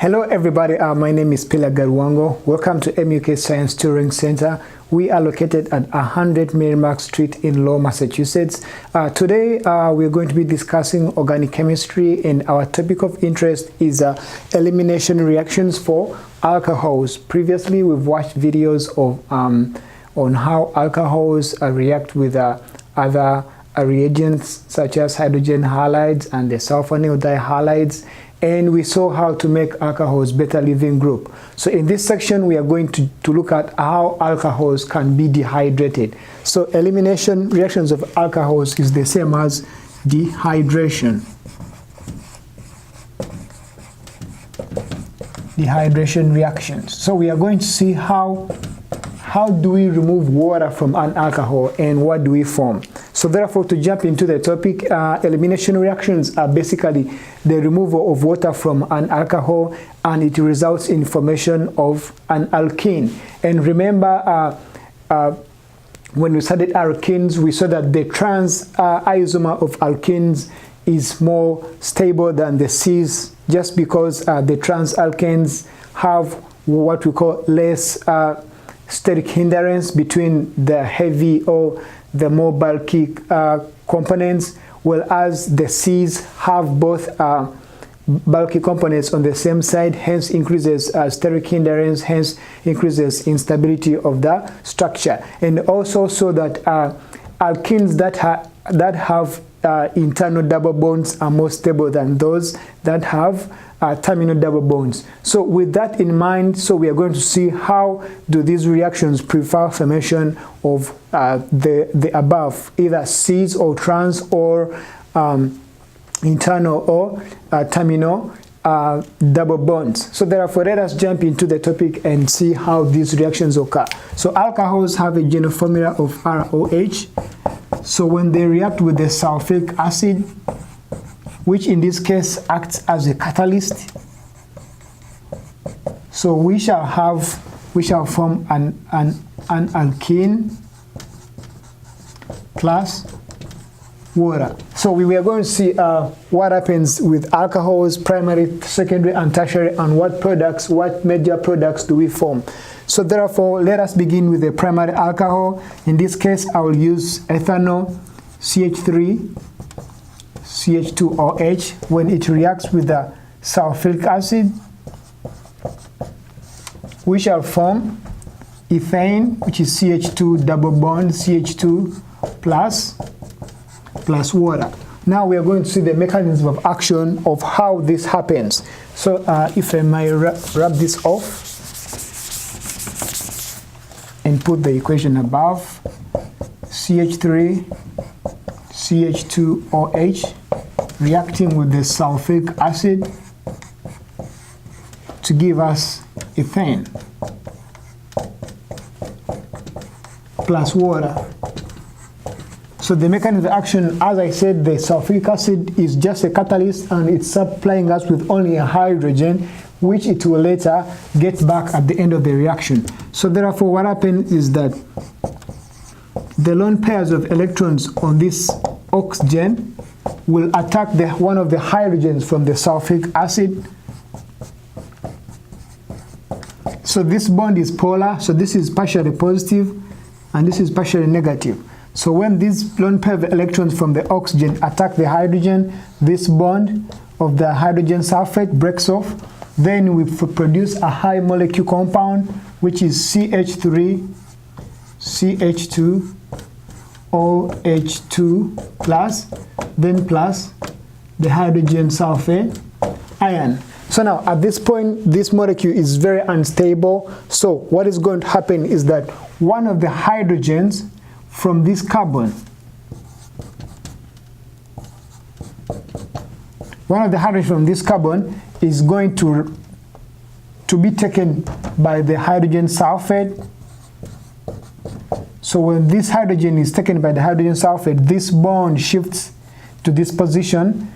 Hello everybody, my name is Pila Garwango. Welcome to MUK Science Turing Center. We are located at 100 Merrimack Street in Lowell, Massachusetts. Today we're going to be discussing organic chemistry, and our topic of interest is elimination reactions for alcohols. Previously we've watched videos of on how alcohols react with other reagents such as hydrogen halides and the sulfonyl dihalides, and we saw how to make alcohols beta leaving group. So in this section we are going to look at how alcohols can be dehydrated. So elimination reactions of alcohols is the same as dehydration. Dehydration reactions. So we are going to see how do we remove water from an alcohol and what do we form. So therefore, to jump into the topic, elimination reactions are basically the removal of water from an alcohol, and it results in formation of an alkene. And remember, when we studied alkenes, we saw that the trans isomer of alkenes is more stable than the cis, just because the trans alkanes have what we call less steric hindrance between the heavy or the more bulky components, whereas the cis have both bulky components on the same side, hence increases steric hindrance, hence increases instability of the structure. And also so that alkenes that have internal double bonds are more stable than those that have terminal double bonds. So with that in mind, so we are going to see how do these reactions prefer formation of the above, either cis or trans or internal or terminal double bonds. So therefore, let us jump into the topic and see how these reactions occur. So alcohols have a general formula of ROH. So when they react with the sulfuric acid, which in this case acts as a catalyst, so we shall form an alkene plus water. So we are going to see what happens with alcohols, primary, secondary, and tertiary, and what major products do we form. So therefore, let us begin with the primary alcohol. In this case, I will use ethanol, CH3, CH2OH. When it reacts with the sulfuric acid, we shall form ethane, which is CH2 double bond, CH2 plus water. Now we are going to see the mechanism of action of how this happens. So if I may rub this off and put the equation above, CH3, CH2OH reacting with the sulfuric acid to give us ethane plus water. So the mechanism of action, as I said, the sulfuric acid is just a catalyst, and it's supplying us with only a hydrogen, which it will later get back at the end of the reaction. So therefore, what happens is that the lone pairs of electrons on this oxygen will attack one of the hydrogens from the sulfuric acid. So this bond is polar, so this is partially positive and this is partially negative. So when these lone pair of electrons from the oxygen attack the hydrogen, this bond of the hydrogen sulfate breaks off. Then we produce a high molecule compound, which is CH3, CH2, OH2 plus, then plus the hydrogen sulfate ion. So now at this point, this molecule is very unstable. So what is going to happen is that one of the hydrogens from this carbon, is going to be taken by the hydrogen sulfate. So when this hydrogen is taken by the hydrogen sulfate, this bond shifts to this position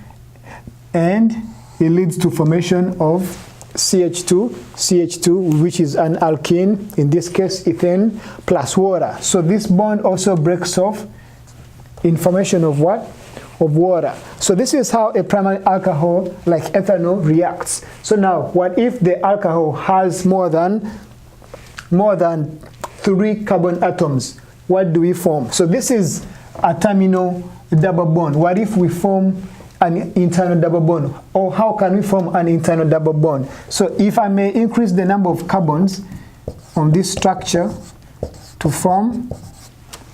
and it leads to formation of CH2, which is an alkene, in this case ethane, plus water. So this bond also breaks off in formation of what? of water. So this is how a primary alcohol like ethanol reacts. So now, what if the alcohol has more than 3 carbon atoms? What do we form? So this is a terminal double bond. What if we form an internal double bond? Or how can we form an internal double bond? So if I may increase the number of carbons on this structure to form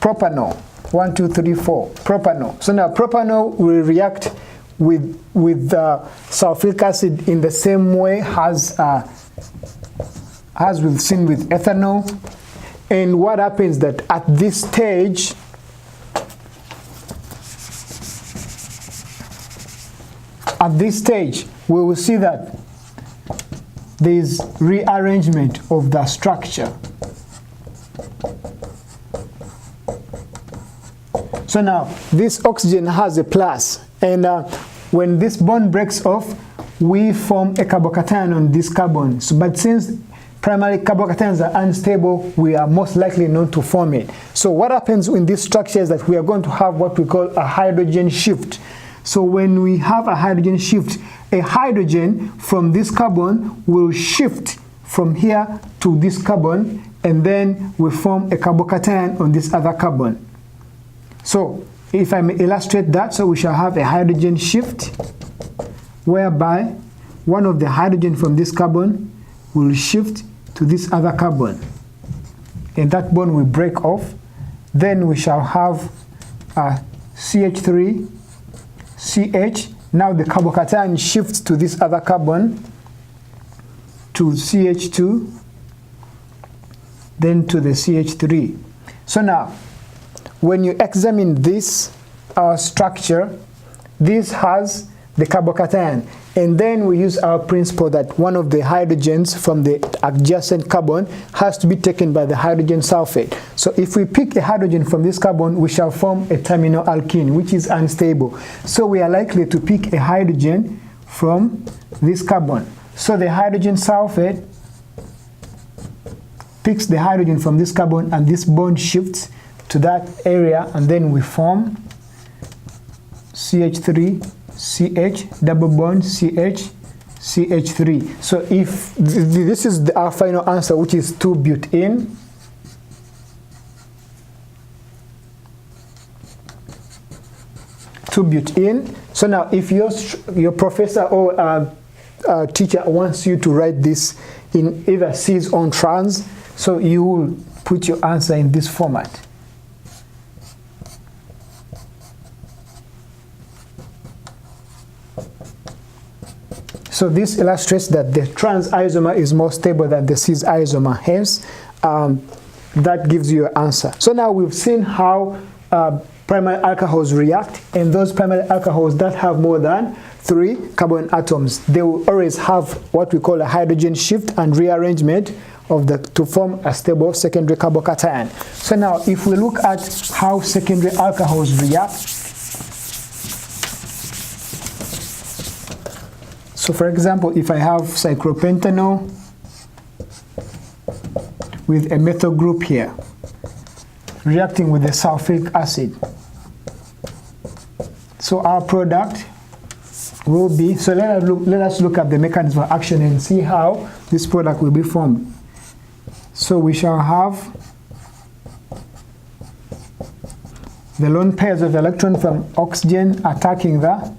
propanol. 1, 2, 3, 4. Propanol. So now propanol will react with sulfuric acid in the same way as we've seen with ethanol. And what happens that at this stage, we will see that there is rearrangement of the structure. So now this oxygen has a plus, and when this bond breaks off, we form a carbocation on this carbon. So, but since primary carbocations are unstable, we are most likely not to form it. So what happens in this structure is that we are going to have what we call a hydrogen shift. So when we have a hydrogen shift, a hydrogen from this carbon will shift from here to this carbon, and then we form a carbocation on this other carbon. So if I may illustrate that, so we shall have a hydrogen shift whereby one of the hydrogen from this carbon will shift to this other carbon, and that bond will break off. Then we shall have CH3, CH. Now the carbocation shifts to this other carbon, to CH2, then to the CH3. So now, when you examine this structure, this has the carbocation, and then we use our principle that one of the hydrogens from the adjacent carbon has to be taken by the hydrogen sulfate. So if we pick a hydrogen from this carbon, we shall form a terminal alkene, which is unstable. So we are likely to pick a hydrogen from this carbon. So the hydrogen sulfate picks the hydrogen from this carbon, and this bond shifts to that area, and then we form CH3, CH, double bond, CH, CH3. So if this is our final answer, which is 2-butene, So now if your professor or teacher wants you to write this in either C's or trans, so you will put your answer in this format. So this illustrates that the trans isomer is more stable than the cis isomer. Hence, that gives you your answer. So now we've seen how primary alcohols react, and those primary alcohols that have more than 3 carbon atoms, they will always have what we call a hydrogen shift and rearrangement of to form a stable secondary carbocation. So now if we look at how secondary alcohols react, so for example, if I have cyclopentanol with a methyl group here, reacting with the sulfuric acid, so our product will be, so let us look at the mechanism of action and see how this product will be formed. So we shall have the lone pairs of electron from oxygen attacking the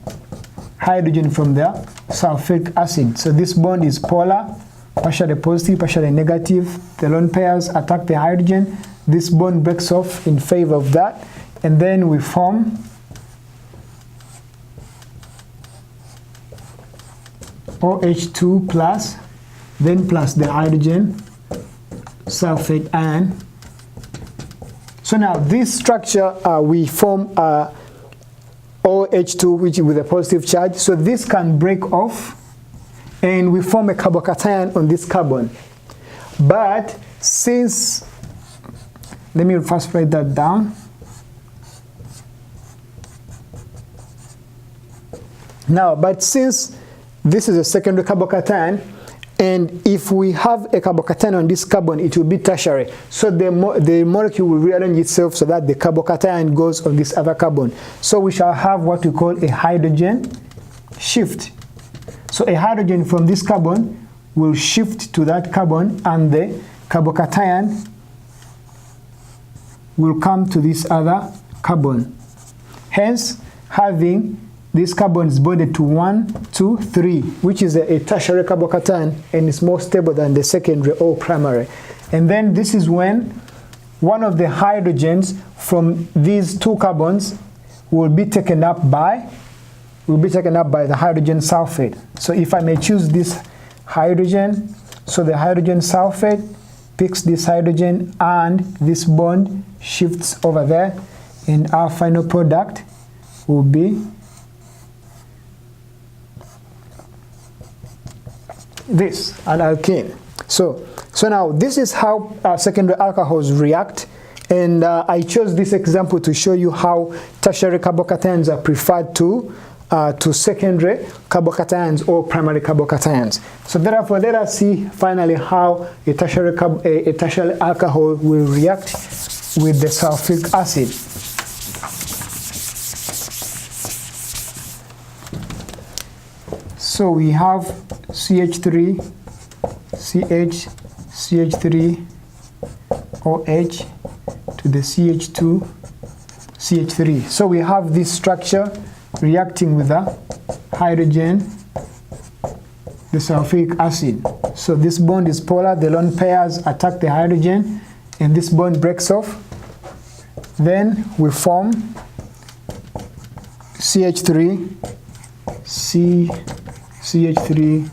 hydrogen from the sulfuric acid. So this bond is polar, partially positive, partially negative. The lone pairs attack the hydrogen. This bond breaks off in favor of that, and then we form OH2 plus, then plus the hydrogen sulfate ion. So now this structure we form OH2, which is with a positive charge. So this can break off, and we form a carbocation on this carbon. But since, let me first write that down. Now, but since this is a secondary carbocation, And if we have a carbocation on this carbon, it will be tertiary. So the molecule will rearrange itself so that the carbocation goes on this other carbon. So we shall have what we call a hydrogen shift. So a hydrogen from this carbon will shift to that carbon, and the carbocation will come to this other carbon. Hence, having this carbon is bonded to 1, 2, 3, which is a tertiary carbocation, and is more stable than the secondary or primary. And then this is when one of the hydrogens from these two carbons will be taken up by the hydrogen sulfate. So if I may choose this hydrogen, so the hydrogen sulfate picks this hydrogen and this bond shifts over there, and our final product will be this, an alkene. So now this is how secondary alcohols react, and I chose this example to show you how tertiary carbocations are preferred to secondary carbocations or primary carbocations. So therefore, let us see finally how a tertiary alcohol will react with the sulfuric acid. So we have CH3, CH, CH3, OH to the CH2, CH3. So we have this structure reacting with the hydrogen, the sulfuric acid. So this bond is polar, the lone pairs attack the hydrogen, and this bond breaks off. Then we form CH3, CH3,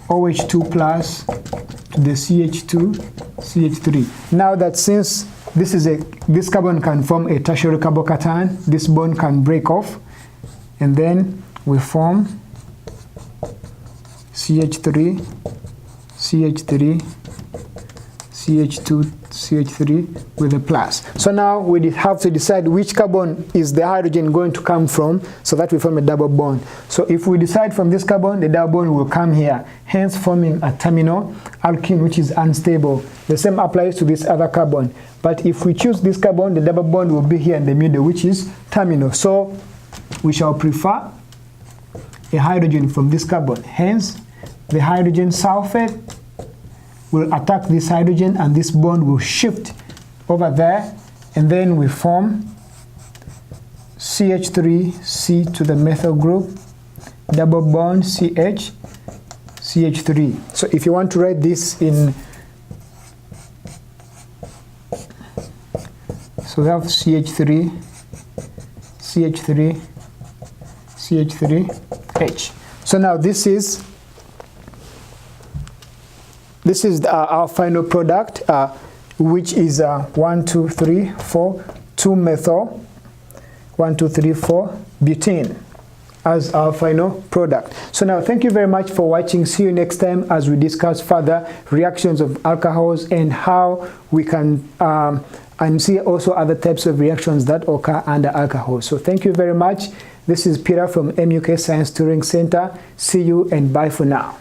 OH2 plus to the CH2, CH3. Now that since this carbon can form a tertiary carbocation, this bond can break off, and then we form CH3, CH3, CH2, CH3 with a plus. So now we have to decide which carbon is the hydrogen going to come from, so that we form a double bond. So if we decide from this carbon, the double bond will come here, hence forming a terminal alkene, which is unstable. The same applies to this other carbon. But if we choose this carbon, the double bond will be here in the middle, which is terminal. So we shall prefer a hydrogen from this carbon. Hence, the hydrogen sulfate will attack this hydrogen, and this bond will shift over there, and then we form CH3C to the methyl group, double bond CH, CH3. So if you want to write this in, so we have CH3, CH3, CH3H. So now this is our final product, which is 1, 2, 3, 4, 2-methyl, 1, 2, 3, 4 butane as our final product. So now thank you very much for watching. See you next time as we discuss further reactions of alcohols and how we can and see also other types of reactions that occur under alcohol. So thank you very much. This is Peter from MUK Science Tutoring Center. See you and bye for now.